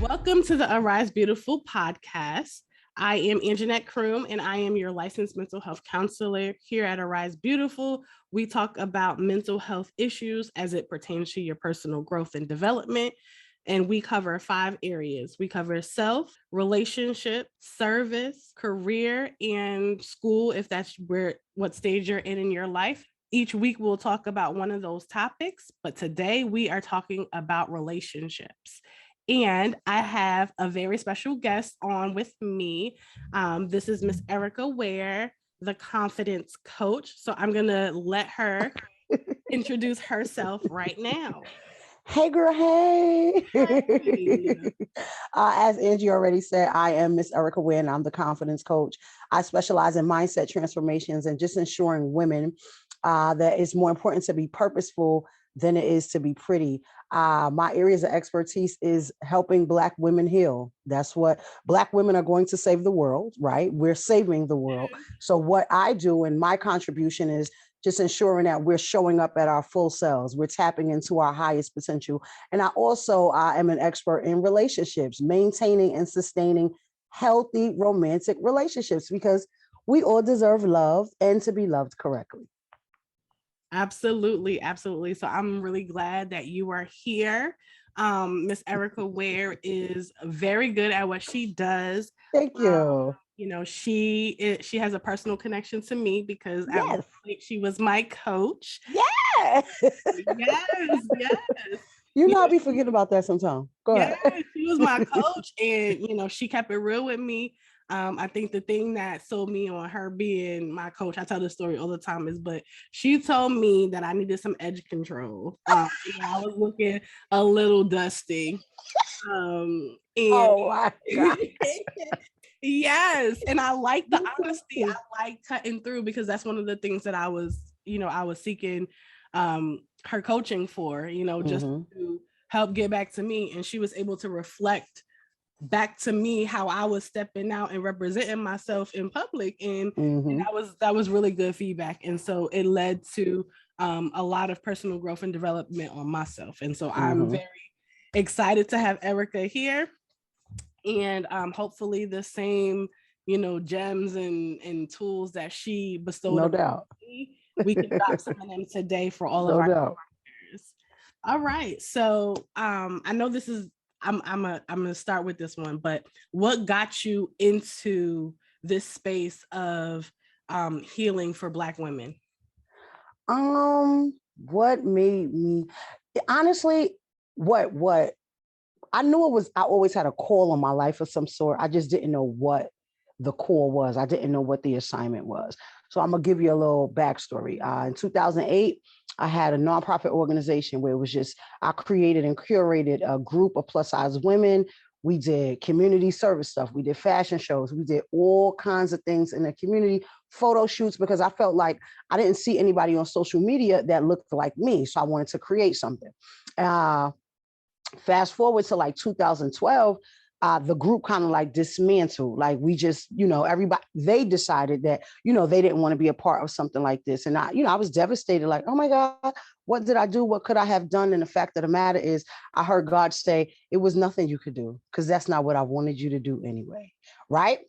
Welcome to the Arise Beautiful podcast. I am Angenette Kroom, and I am your licensed mental health counselor here at Arise Beautiful. We talk about mental health issues as it pertains to your personal growth and development. And we cover 5 areas. We cover self, relationship, service, career, and school, if that's what stage you're in your life. Each week we'll talk about one of those topics, but today we are talking about relationships. And I have a very special guest on with me. This is Miss Erica Ware, the confidence coach. So I'm going to let her introduce herself right now. Hey girl, hey. As Angie already said, I am Miss Erica Ware and I'm the confidence coach. I specialize in mindset transformations and just ensuring women that it's more important to be purposeful than it is to be pretty. My areas of expertise is helping Black women heal. That's what Black women are going to save the world, right? We're saving the world. So what I do and my contribution is just ensuring that we're showing up at our full selves. We're tapping into our highest potential. And I also am an expert in relationships, maintaining and sustaining healthy romantic relationships, because we all deserve love and to be loved correctly. Absolutely, absolutely. So I'm really glad that you are here. Miss Erica Ware is very good at what she does. Thank you. She has a personal connection to me because at one Yes. point she was my coach. Yeah. Yes. You know, I'll be forgetting about that sometime. Go ahead. Yeah, she was my coach, and she kept it real with me. I think the thing that sold me on her being my coach, I tell this story all the time, but she told me that I needed some edge control. I was looking a little dusty. And Oh my God. yes, and I like the honesty. I like cutting through because that's one of the things that I was seeking her coaching for, just to help get back to me. And she was able to reflect back to me how I was stepping out and representing myself in public, and that was really good feedback. And so it led to a lot of personal growth and development on myself. And so I'm very excited to have Erica here, and hopefully the same gems and tools that she bestowed no doubt me, we can drop some of them today for all of no our doubt. partners. All right, so I know this is I'm gonna start with this one, but what got you into this space of healing for Black women? What made me honestly, what I knew it was, I always had a call on my life of some sort. I just didn't know what the call was. I didn't know what the assignment was. So I'm gonna give you a little backstory. In 2008, I had a nonprofit organization where it was just, I created and curated a group of plus size women. We did community service stuff. We did fashion shows. We did all kinds of things in the community, photo shoots, because I felt like I didn't see anybody on social media that looked like me. So I wanted to create something. Fast forward to like 2012, the group kind of like dismantled. Like we just, everybody, they decided that, they didn't want to be a part of something like this. And I was devastated, like, oh my God, what did I do? What could I have done? And the fact of the matter is, I heard God say, it was nothing you could do, because that's not what I wanted you to do anyway. Right?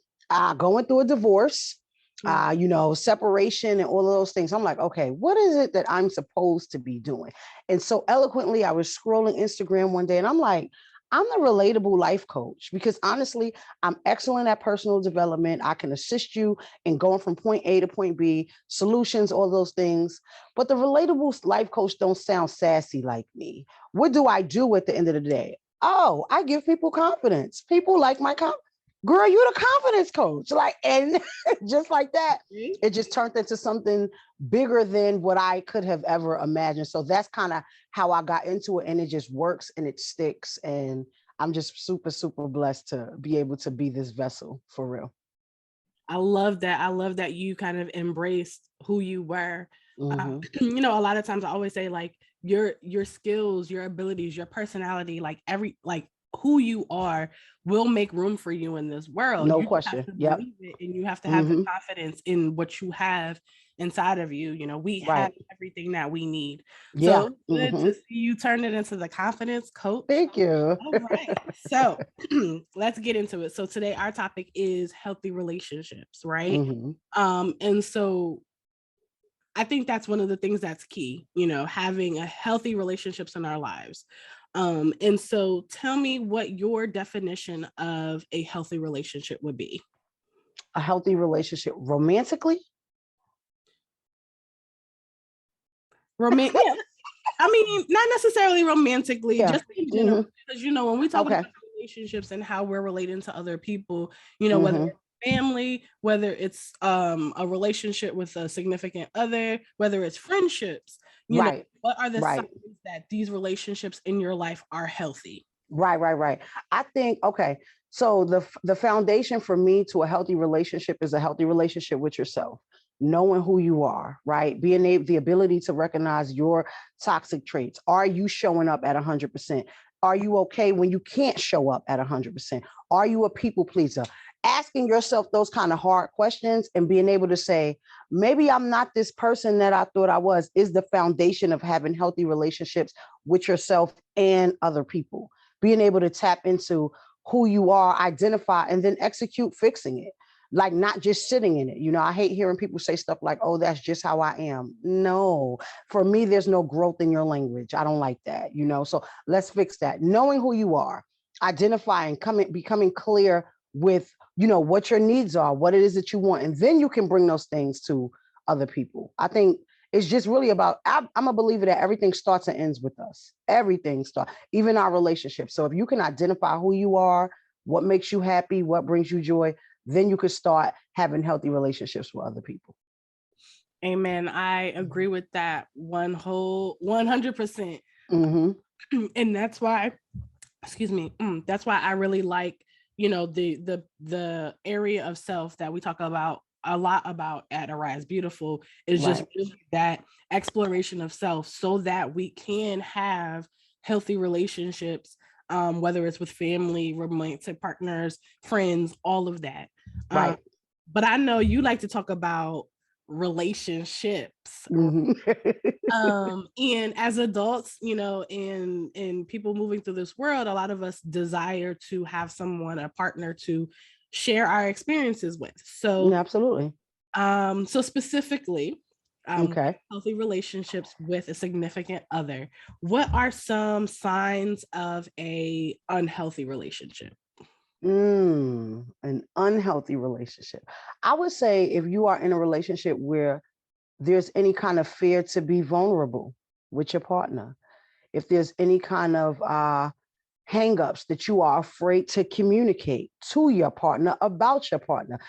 Going through a divorce, separation and all of those things. I'm like, okay, what is it that I'm supposed to be doing? And so eloquently, I was scrolling Instagram one day and I'm like, I'm the relatable life coach, because honestly, I'm excellent at personal development. I can assist you in going from point A to point B, solutions, all those things. But the relatable life coach don't sound sassy like me. What do I do at the end of the day? Oh, I give people confidence. People like my confidence. Girl, you're the confidence coach. Like, and just like that, it just turned into something bigger than what I could have ever imagined. So that's kind of how I got into it, and it just works and it sticks. And I'm just super, super blessed to be able to be this vessel for real. I love that. I love that you kind of embraced who you were. A lot of times I always say, like, your skills, your abilities, your personality, like who you are will make room for you in this world. No You just have question. to Yep. believe it, and you have to have the confidence in what you have inside of you. You know, we have Right. everything that we need. Yeah. So good to see you turn it into the confidence coach. Thank you. All right. So let's get into it. So today our topic is healthy relationships, right? And so I think that's one of the things that's key, you know, having a healthy relationships in our lives. And so tell me what your definition of a healthy relationship would be. A healthy relationship romantically? Yeah, I mean, not necessarily romantically, Yeah. just in general, because, you know, when we talk Okay. about relationships and how we're relating to other people, you know, whether Mm-hmm. it's family, whether it's a relationship with a significant other, whether it's friendships, you know, Right. what are the Right. signs that these relationships in your life are healthy? Right. I think, okay. So the foundation for me to a healthy relationship is a healthy relationship with yourself, knowing who you are, right? Being able, the ability to recognize your toxic traits. Are you showing up at 100%? Are you okay when you can't show up at 100%? Are you a people pleaser? Asking yourself those kind of hard questions and being able to say, maybe I'm not this person that I thought I was, is the foundation of having healthy relationships with yourself and other people. Being able to tap into who you are, identify, and then execute fixing it. Like not just sitting in it. You know, I hate hearing people say stuff like, oh, that's just how I am. No, for me, there's no growth in your language. I don't like that, you know, so let's fix that. Knowing who you are, identifying, becoming clear with, you know, what your needs are, what it is that you want, and then you can bring those things to other people. I think it's just really about, I'm a believer that everything starts and ends with us. Everything starts, even our relationships. So if you can identify who you are, what makes you happy, what brings you joy, then you could start having healthy relationships with other people. Amen. I agree with that 100%. And that's why, excuse me, that's why I really like, you know, the area of self that we talk about a lot about at Arise Beautiful is just really that exploration of self so that we can have healthy relationships, whether it's with family, romantic partners, friends, all of that. But I know you like to talk about relationships. And as adults, you know, and people moving through this world, a lot of us desire to have someone, a partner to share our experiences with. So absolutely. So specifically, Okay. healthy relationships with a significant other. What are some signs of a unhealthy relationship? An unhealthy relationship. I would say if you are in a relationship where there's any kind of fear to be vulnerable with your partner, if there's any kind of hangups that you are afraid to communicate to your partner about your partner.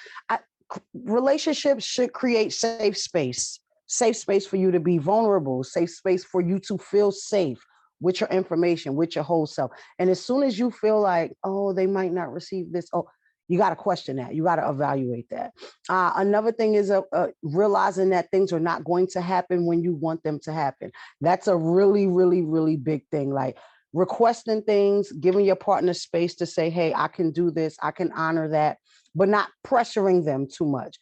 Relationships should create safe space for you to be vulnerable, safe space for you to feel safe with your information, with your whole self. And as soon as you feel like, oh, they might not receive this, oh, you got to question that. You got to evaluate that. Another thing is realizing that things are not going to happen when you want them to happen. That's a really, really, really big thing. Like requesting things, giving your partner space to say, hey, I can do this, I can honor that, but not pressuring them too much.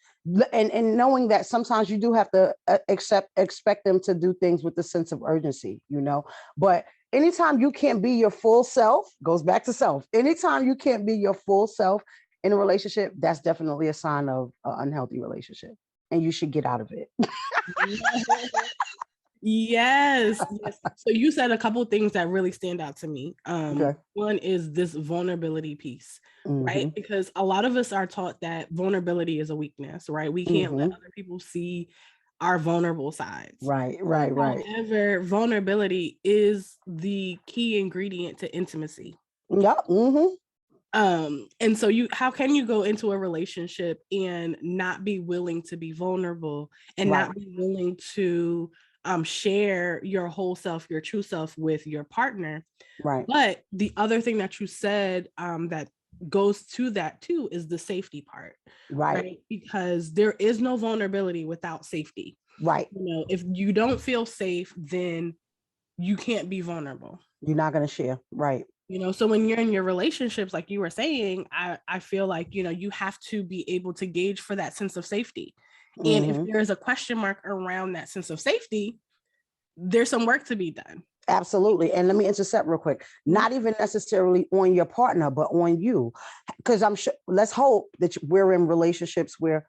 And knowing that sometimes you do have to expect them to do things with a sense of urgency, you know, but anytime you can't be your full self, goes back to self. Anytime you can't be your full self in a relationship, that's definitely a sign of an unhealthy relationship, and you should get out of it. Yes. So you said a couple of things that really stand out to me. Okay. One is this vulnerability piece, right? Because a lot of us are taught that vulnerability is a weakness, right? We can't let other people see our vulnerable sides. Right. However, vulnerability is the key ingredient to intimacy. Yep. And so how can you go into a relationship and not be willing to be vulnerable and not be willing to share your whole self, your true self with your partner? Right. But the other thing that you said that goes to that too is the safety part, right? Because there is no vulnerability without safety. Right. You know, if you don't feel safe, then you can't be vulnerable. You're not going to share. Right. So when you're in your relationships, like you were saying, I feel like, you have to be able to gauge for that sense of safety. And if there's a question mark around that sense of safety, there's some work to be done. Absolutely. And let me intercept real quick. Not even necessarily on your partner, but on you. Because I'm sure, let's hope that we're in relationships where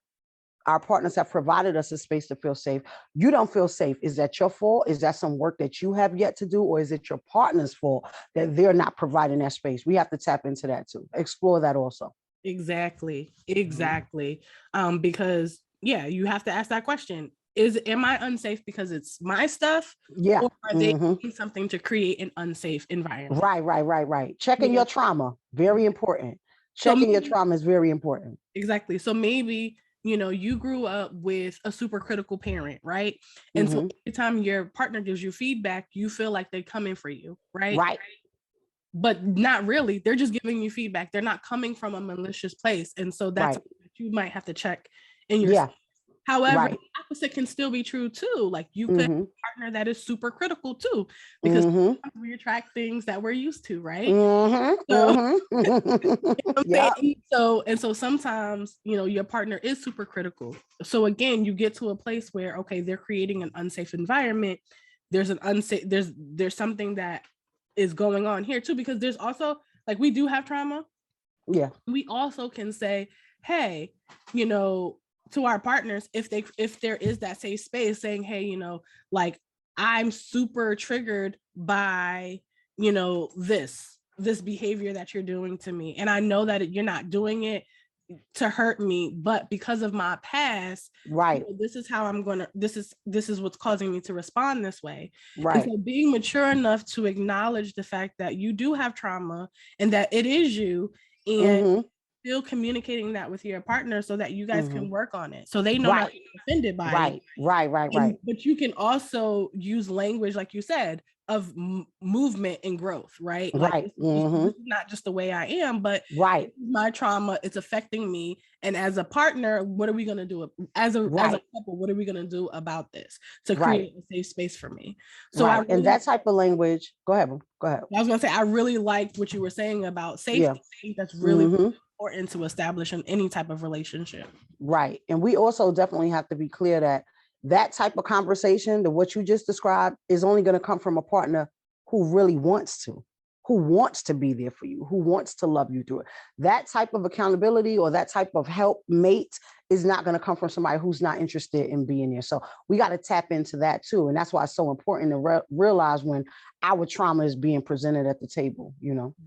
our partners have provided us a space to feel safe. You don't feel safe. Is that your fault? Is that some work that you have yet to do? Or is it your partner's fault that they're not providing that space? We have to tap into that too. Explore that also. Exactly. Because you have to ask that question. Am I unsafe because it's my stuff? Yeah. Or are they doing something to create an unsafe environment? Right. Checking your trauma. Very important. Checking your trauma is very important. Exactly. So maybe, you grew up with a super critical parent, right? And so every time your partner gives you feedback, you feel like they're coming for you, right? Right. But not really. They're just giving you feedback. They're not coming from a malicious place. And so that's what you might have to check in yourself. However, the opposite can still be true too. Like you could have a partner that is super critical too, because we attract things that we're used to, right? So sometimes, your partner is super critical. So again, you get to a place where, okay, they're creating an unsafe environment. There's there's something that is going on here too, because there's also, like, we do have trauma. Yeah. We also can say, hey, to our partners, if there is that safe space, saying, hey, like, I'm super triggered by, this behavior that you're doing to me. And I know that you're not doing it to hurt me, but because of my past, this is how this is what's causing me to respond this way. And so being mature enough to acknowledge the fact that you do have trauma and that it is you, and still communicating that with your partner so that you guys can work on it, so they know not to be offended by it. Right. But you can also use language, like you said, of movement and growth, right? Like, this is not just the way I am, but my trauma, it's affecting me. And as a partner, what are we going to do? As a couple, what are we going to do about this to create a safe space for me? So and that type of language, go ahead. I was going to say, I really liked what you were saying about safety. That's really important to establish in any type of relationship. Right. And we also definitely have to be clear that type of conversation, what you just described, is only going to come from a partner who really wants to be there for you, who wants to love you through it. That type of accountability or that type of help mate is not going to come from somebody who's not interested in being there. So we got to tap into that too. And that's why it's so important to realize when our trauma is being presented at the table,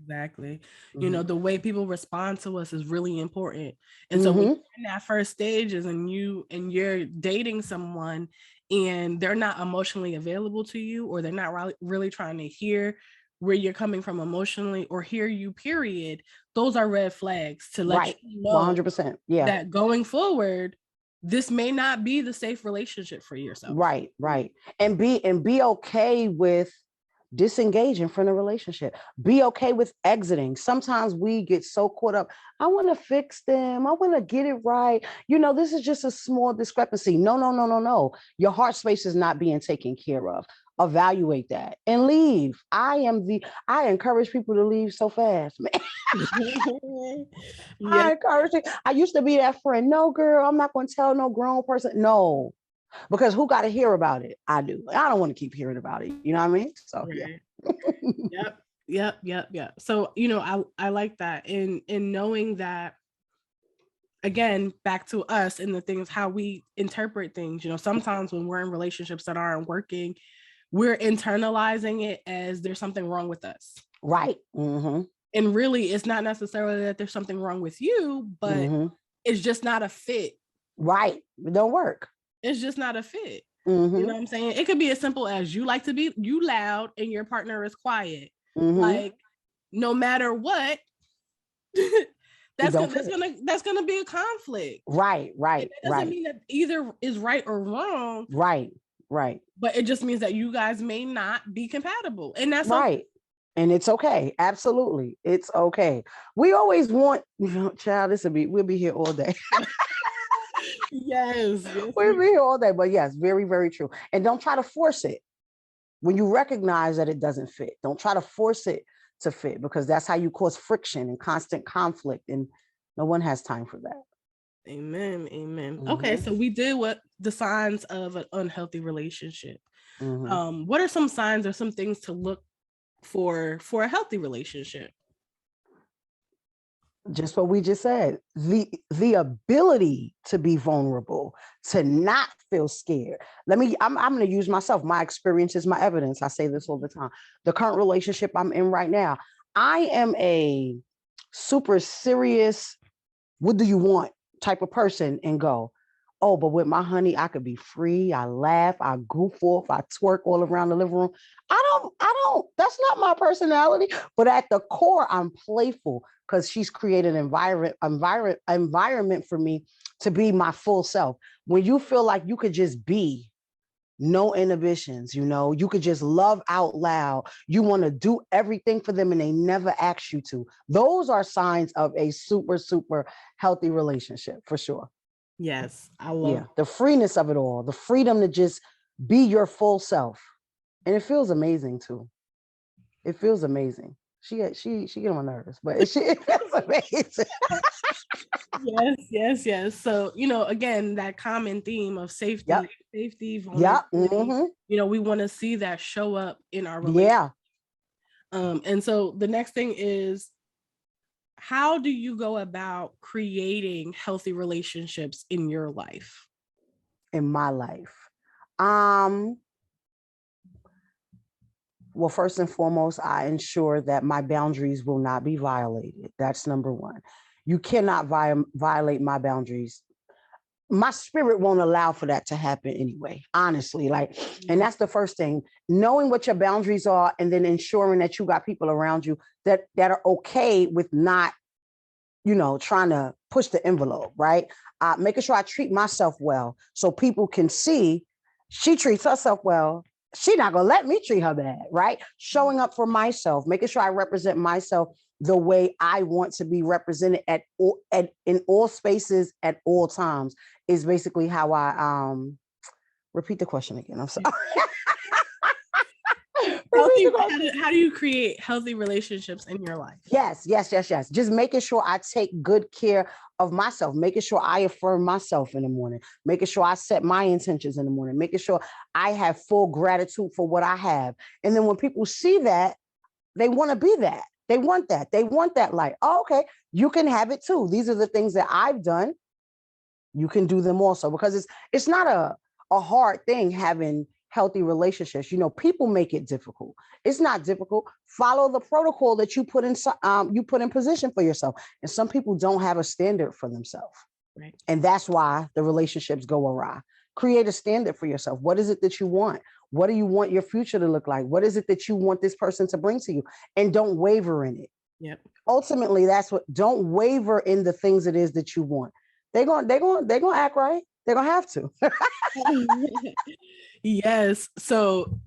Exactly. The way people respond to us is really important. And so when you're in that first stages and you're dating someone and they're not emotionally available to you, or they're not really trying to hear where you're coming from emotionally or hear you, period, those are red flags to let you know 100%. That going forward, this may not be the safe relationship for yourself. Right. And be okay with disengaging from the relationship. Be okay with exiting. Sometimes we get so caught up. I want to fix them. I want to get it right. This is just a small discrepancy. No. Your heart space is not being taken care of. Evaluate that and leave. I encourage people to leave so fast, man. I encourage it. I used to be that friend. No, girl, I'm not going to tell no grown person. No, because who got to hear about it? I do. I don't want to keep hearing about it. You know what I mean? So Yep. So, I like that in knowing that, again, back to us and the things, how we interpret things. Sometimes when we're in relationships that aren't working, we're internalizing it as there's something wrong with us. Right. And really, it's not necessarily that there's something wrong with you, but it's just not a fit. Right. It don't work. It's just not a fit. You know what I'm saying? It could be as simple as you like to be loud and your partner is quiet. Like, no matter what, that's gonna be a conflict. Right. It doesn't mean that either is right or wrong. Right. But it just means that you guys may not be compatible. And that's right. Okay. And it's okay. Absolutely. It's okay. We always want, child, we'll be here all day. Yes. We'll be here all day. But yes, very, very true. And don't try to force it. When you recognize that it doesn't fit, don't try to force it to fit, because that's how you cause friction and constant conflict, and no one has time for that. Amen. Okay, so we did what the signs of an unhealthy relationship. What are some signs or some things to look for a healthy relationship? Just what we just said, the ability to be vulnerable, to not feel scared. I'm going to use myself. My experience is my evidence. I say this all the time. The current relationship I'm in right now, I am a super serious, what do you want type of person, and go, oh, but with my honey, I could be free. I laugh, I goof off, I twerk all around the living room. I don't, that's not my personality. But at the core, I'm playful, because she's created an environment for me to be my full self. When you feel like you could just be, no inhibitions, you could just love out loud. You want to do everything for them and they never ask you to. Those are signs of a super, super healthy relationship, for sure. Yes, I love the freeness of it all, the freedom to just be your full self. And it feels amazing too. It feels amazing. She get on my nerves, but it feels amazing. Yes. So, again, that common theme of safety, Mm-hmm. we want to see that show up in our relationship. And so the next thing is, how do you go about creating healthy relationships in your life? In my life? Well, first and foremost, I ensure that my boundaries will not be violated. That's number one. You cannot violate my boundaries. My spirit won't allow for that to happen anyway, honestly. And that's the first thing, knowing what your boundaries are, and then ensuring that you got people around you that are okay with not, trying to push the envelope, right? Making sure I treat myself well, so people can see she treats herself well. She's not going to let me treat her bad, right? Showing up for myself, making sure I represent myself the way I want to be represented in all spaces at all times, is basically how I repeat the question again. I'm sorry. How do you create healthy relationships in your life? Yes. Just making sure I take good care of myself, making sure I affirm myself in the morning, making sure I set my intentions in the morning, making sure I have full gratitude for what I have. And then when people see that, they want to be that. They want that. They want that light. Oh, okay, you can have it too. These are the things that I've done. You can do them also, because it's not a hard thing having healthy relationships. People make it difficult. It's not difficult. Follow the protocol that you put in position for yourself. And some people don't have a standard for themselves. Right. And that's why the relationships go awry. Create a standard for yourself. What is it that you want? What do you want your future to look like? What is it that you want this person to bring to you? And don't waver in it. Yep. Ultimately, don't waver in the things it is that you want. They're going to act right. They're going to have to. Yes. So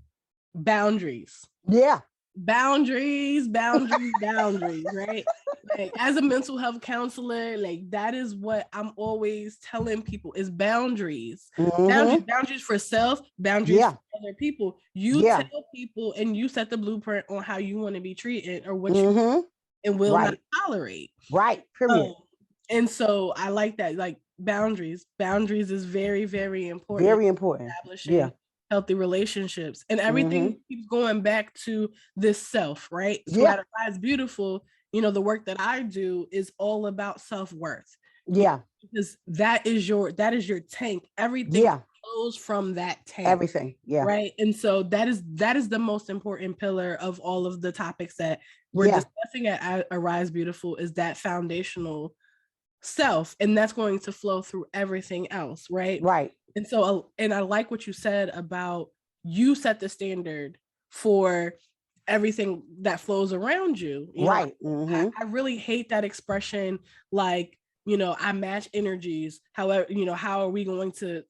boundaries. Yeah. Boundaries, right? Like, as a mental health counselor, that is what I'm always telling people, is boundaries. Mm-hmm. Boundaries for self, boundaries for other people. You tell people and you set the blueprint on how you want to be treated, or what you and will not tolerate. Right. Period. And so I like that. Like, boundaries is very, very important. Very important. Establishing healthy relationships, and everything keeps going back to this self, right? So at Arise Beautiful, the work that I do is all about self-worth. Yeah. Because that is your tank. Everything flows from that tank. Everything. Yeah. Right. And so that is the most important pillar of all of the topics that we're discussing at Arise Beautiful, is that foundational self, and that's going to flow through everything else, right? And so, and I like what you said about, you set the standard for everything that flows around you, right? I really hate that expression, like, I match energies. However, how are we going to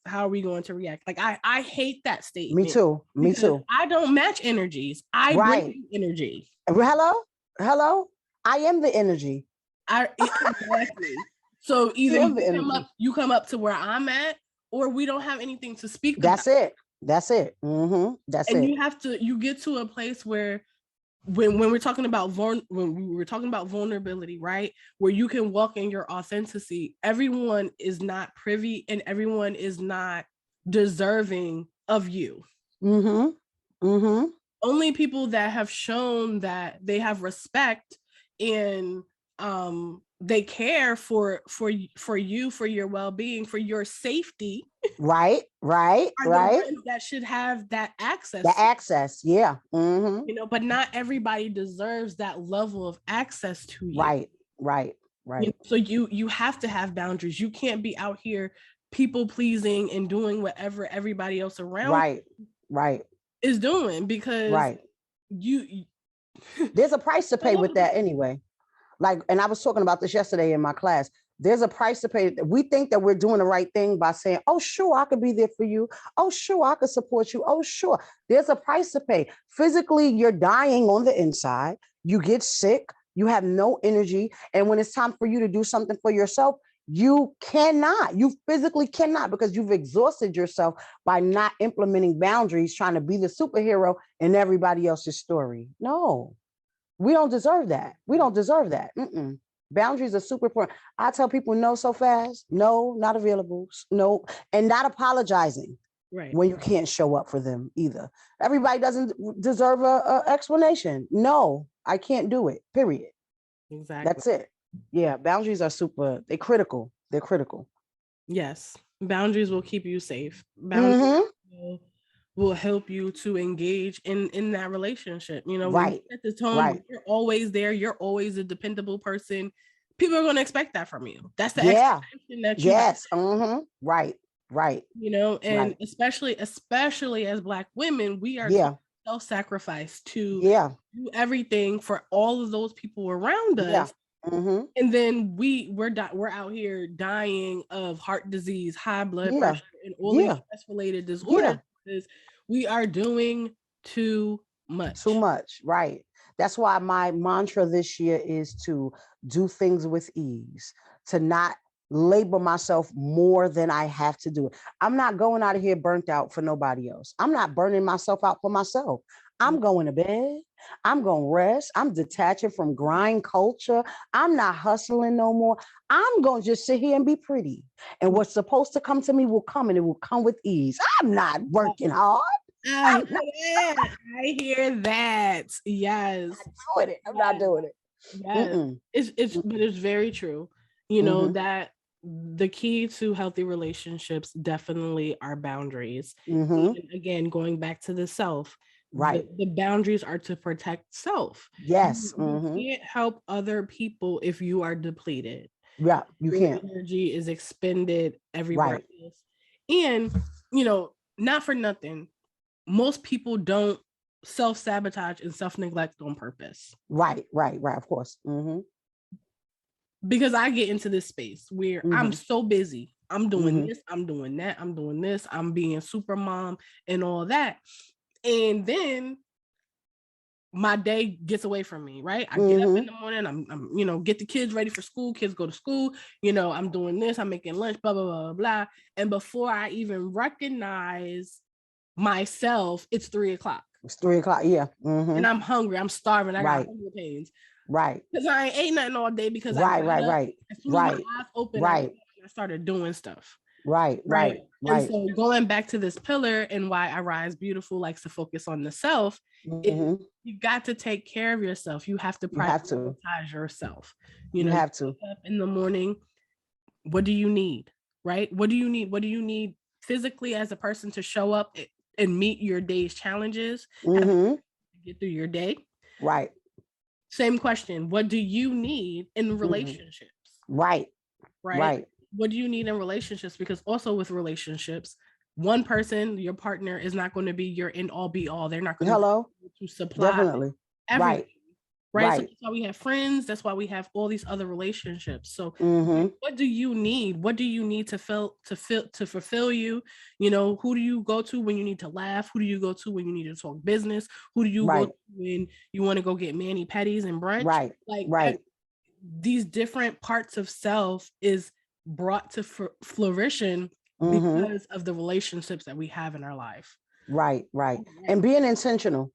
react? Like, I hate that statement. Me too. I don't match energies. I bring energy. Hello. I am the energy. Exactly. So either you come up to where I'm at, or we don't have anything to speak about. That's it. And you get to a place where when we're talking about when we were talking about vulnerability, right? Where you can walk in your authenticity, everyone is not privy and everyone is not deserving of you. Only people that have shown that they have respect and they care for you, for your well-being, for your safety. Right. Are the ones that should have that access. The access, yeah. You know, but not everybody deserves that level of access to you. Right. You know, so you have to have boundaries. You can't be out here people pleasing and doing whatever everybody else around is doing, because you there's a price to pay with that anyway. Like, and I was talking about this yesterday in my class. There's a price to pay. We think that we're doing the right thing by saying, oh, sure, I could be there for you. Oh, sure, I could support you. Oh, sure. There's a price to pay. Physically, you're dying on the inside. You get sick. You have no energy. And when it's time for you to do something for yourself, you cannot. You physically cannot, because you've exhausted yourself by not implementing boundaries, trying to be the superhero in everybody else's story. No. We don't deserve that. We don't deserve that. Boundaries are super important. I tell people no so fast. No, not available. No, and not apologizing when you can't show up for them either. Everybody doesn't deserve a explanation. No, I can't do it. Period. Exactly. That's it. Yeah, boundaries are super. They're critical. They're critical. Yes, boundaries will keep you safe. Boundaries will help you to engage in that relationship. You know, when you set the tone, you're always there, you're always a dependable person. People are going to expect that from you. That's the expectation that you have. Right. You know, and especially as Black women, we are self-sacrifice to do everything for all of those people around us. And then we're out here dying of heart disease, high blood pressure, and all these stress-related disorders. We are doing too much. Right. That's why my mantra this year is to do things with ease, to not labor myself more than I have to do it. I'm not going out of here burnt out for nobody else. I'm not burning myself out for myself. I'm going to bed. I'm going to rest. I'm detaching from grind culture. I'm not hustling no more. I'm going to just sit here and be pretty. And what's supposed to come to me will come, and it will come with ease. I'm not working hard. I hear that. Yes. I'm not doing it. Yes. But it's very true. You know, that the key to healthy relationships definitely are boundaries. And again, going back to the self, the boundaries are to protect self. Yes. You can't help other people if you are depleted. Yeah, you can't. Energy is expended everywhere else. And, you know, not for nothing, most people don't self-sabotage and self-neglect on purpose. Right, of course. Because I get into this space where I'm so busy. I'm doing this, I'm doing that, I'm doing this, I'm being super mom and all that. And then my day gets away from me, right? I get up in the morning, I'm, you know, get the kids ready for school, kids go to school, you know, I'm doing this, I'm making lunch, blah, blah, blah, blah. And before I even recognize myself, it's 3:00. It's 3:00, yeah. And I'm hungry, I'm starving, I got hunger pains. Because I ain't ate nothing all day, because right. As soon as my eyes open, I started doing stuff. Right. And so going back to this pillar and why I Rise Beautiful likes to focus on the self, you got to take care of yourself. You have to prioritize yourself. You have to. Wake up in the morning, what do you need? Right? What do you need? What do you need physically as a person to show up and meet your day's challenges? To get through your day. Right. Same question. What do you need in relationships? Right. What do you need in relationships? Because also with relationships, one person, your partner, is not going to be your end all be all. They're not going to supply everything. Right. So that's why we have friends. That's why we have all these other relationships. So what do you need? What do you need to fulfill you? You know, who do you go to when you need to laugh? Who do you go to when you need to talk business? Who do you go to when you want to go get mani-pedis and brunch? These different parts of self is brought to flourishing because of the relationships that we have in our life. Right. And being intentional,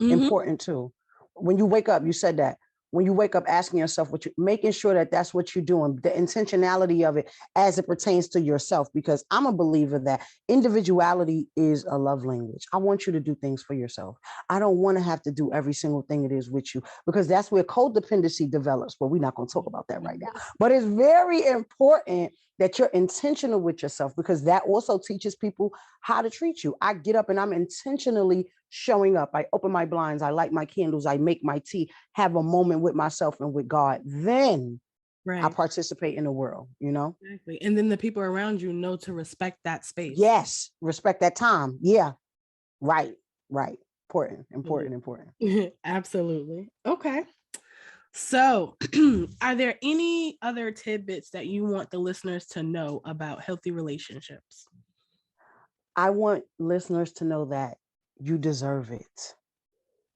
important too. when you wake up, you said that. When you wake up, asking yourself making sure that that's what you're doing, the intentionality of it as it pertains to yourself, because I'm a believer that individuality is a love language. I want you to do things for yourself. I don't want to have to do every single thing it is with you, because that's where codependency develops. But we're not going to talk about that right now. But it's very important that you're intentional with yourself, because that also teaches people how to treat you. I get up and I'm intentionally showing up. I open my blinds, I light my candles, I make my tea, have a moment with myself and with God. Then I participate in the world, Exactly. And then the people around you know to respect that space. Yes, respect that time. Yeah. Right. Important. Absolutely. Okay. So, are there any other tidbits that you want the listeners to know about healthy relationships? I want listeners to know that you deserve it.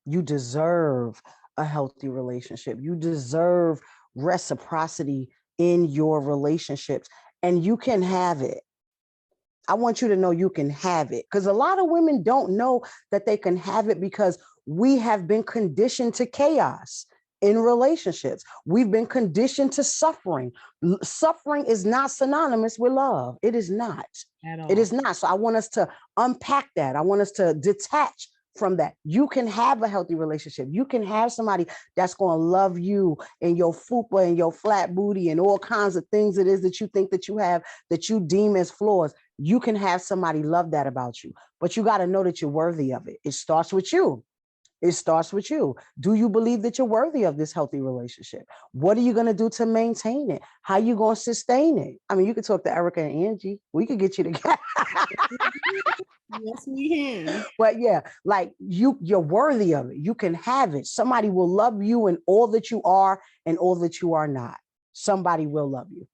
You deserve a healthy relationship. You deserve reciprocity in your relationships, and you can have it. I want you to know you can have it, because a lot of women don't know that they can have it, because we have been conditioned to chaos in relationships. We've been conditioned to suffering. Suffering is not synonymous with love. It is not. At all. It is not. So I want us to unpack that. I want us to detach from that. You can have a healthy relationship. You can have somebody that's going to love you and your fupa and your flat booty and all kinds of things it is that you think that you have that you deem as flaws. You can have somebody love that about you, but you got to know that you're worthy of it. It starts with you. It starts with you. Do you believe that you're worthy of this healthy relationship? What are you going to do to maintain it? How are you going to sustain it? I mean, you could talk to Erica and Angie. We could get you together. Yes, we can. But yeah, like you're worthy of it. You can have it. Somebody will love you in all that you are and all that you are not. Somebody will love you.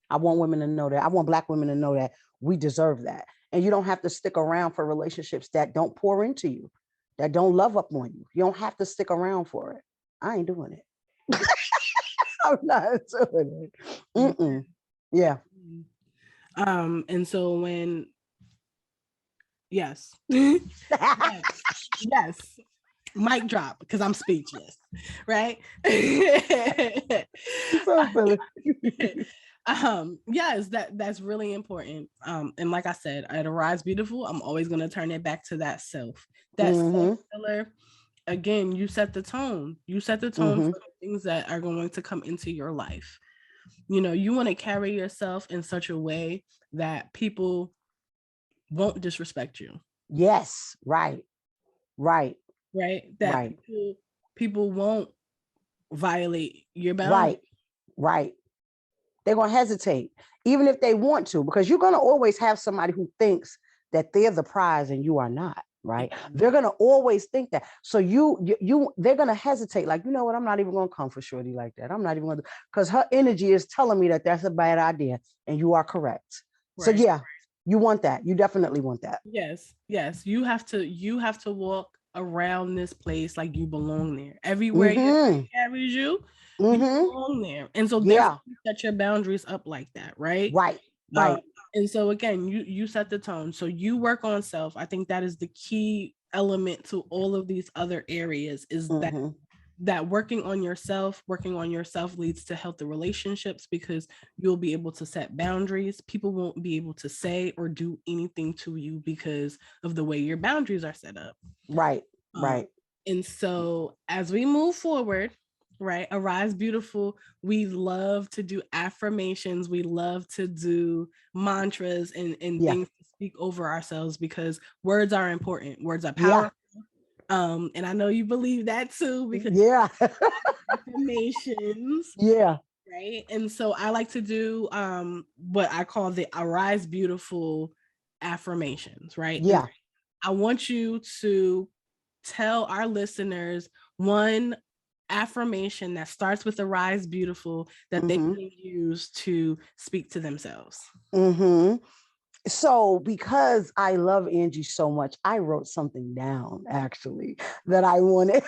I want women to know that. I want Black women to know that we deserve that. And you don't have to stick around for relationships that don't pour into you, that don't love up on you. You don't have to stick around for it. I ain't doing it. I'm not doing it. Mm-mm. Yeah. And so when, yes. yes. Mic drop, because I'm speechless, right? So silly. Yes, that's really important. And like I said, at Arise Beautiful, I'm always going to turn it back to that self. That self pillar, again, you set the tone. You set the tone for the things that are going to come into your life. You want to carry yourself in such a way that people won't disrespect you. Yes, right. That people won't violate your boundaries. Right. They're going to hesitate, even if they want to, because you're going to always have somebody who thinks that they're the prize and you are not, right? They're going to always think that. So they're going to hesitate. Like, you know what? I'm not even going to come for Shorty like that. I'm not even going to, because her energy is telling me that that's a bad idea. And you are correct. Right. So yeah, you want that. You definitely want that. Yes. You have to walk around this place like you belong there. Everywhere your carries you, you belong there. And so therefore you set your boundaries up like that, right? Right. And so again, you set the tone. So you work on self. I think that is the key element to all of these other areas, is that working on yourself leads to healthy relationships, because you'll be able to set boundaries. People won't be able to say or do anything to you because of the way your boundaries are set up. Right. And so as we move forward, right, Arise Beautiful, we love to do affirmations. We love to do mantras and things to speak over ourselves, because words are important. Words are powerful. And I know you believe that too, because affirmations. Right. And so I like to do what I call the Arise Beautiful affirmations, right? Yeah. And I want you to tell our listeners one affirmation that starts with Arise Beautiful that they can use to speak to themselves. So because I love Angie so much, I wrote something down actually that I wanted.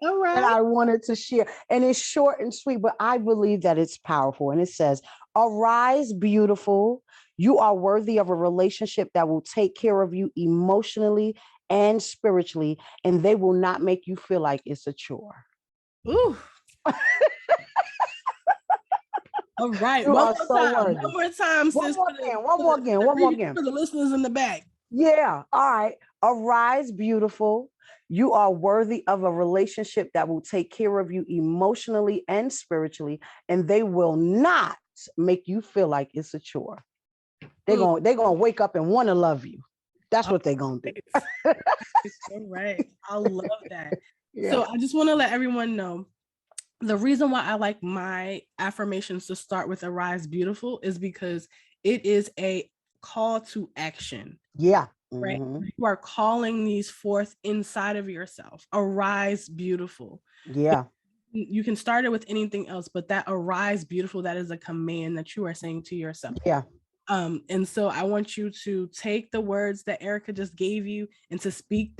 All right. That I wanted to share. And it's short and sweet, but I believe that it's powerful. And it says, arise beautiful. You are worthy of a relationship that will take care of you emotionally and spiritually, and they will not make you feel like it's a chore. Ooh. All right. You One are more so time. worthy. One more time, sis. One more again. For the listeners in the back. Yeah. All right. Arise, beautiful. You are worthy of a relationship that will take care of you emotionally and spiritually, and they will not make you feel like it's a chore. They're gonna wake up and want to love you. That's what they're gonna do. All right. I love that. Yeah. So I just want to let everyone know the reason why I like my affirmations to start with Arise Beautiful is because it is a call to action. Yeah. Right. You are calling these forth inside of yourself. Arise beautiful. Yeah. You can start it with anything else, but that arise beautiful, that is a command that you are saying to yourself. Yeah. And so I want you to take the words that Erica just gave you and to speak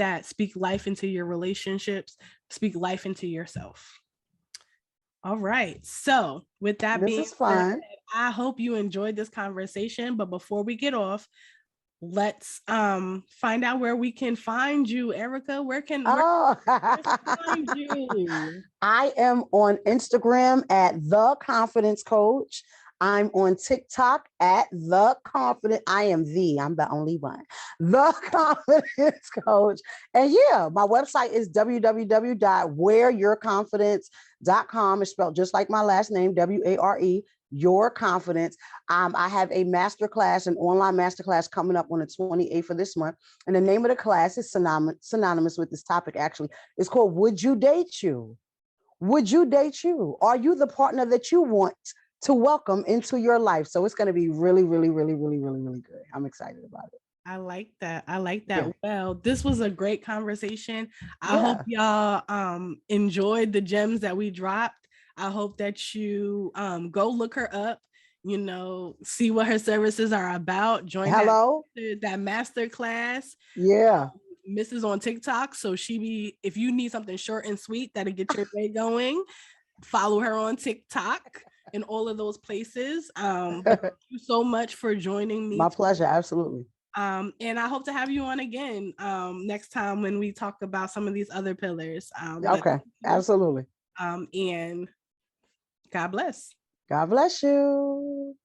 life into your relationships, speak life into yourself. All right. So with that being said, I hope you enjoyed this conversation. But before we get off, let's find out where we can find you, Erica. Where can we find you? I am on Instagram at The Confidence Coach. I'm on TikTok at The Confident. I'm the only one. The Confidence Coach. And yeah, my website is www.wareyourconfidence.com. It's spelled just like my last name, W-A-R-E. Your confidence. I have a masterclass, an online masterclass coming up on the 28th of this month. And the name of the class is synonymous with this topic, actually. It's called Would You Date You? Would you date you? Are you the partner that you want to welcome into your life? So it's going to be really, really, really, really, really, really good. I'm excited about it. I like that. Yeah. Well, this was a great conversation. I hope y'all enjoyed the gems that we dropped. I hope that you go look her up, see what her services are about. Join that master class. Yeah. Mrs. on TikTok. So if you need something short and sweet that'll get your day going, follow her on TikTok and all of those places. Thank you so much for joining me. My pleasure. Absolutely. And I hope to have you on again next time when we talk about some of these other pillars. Okay. Absolutely. And God bless. God bless you.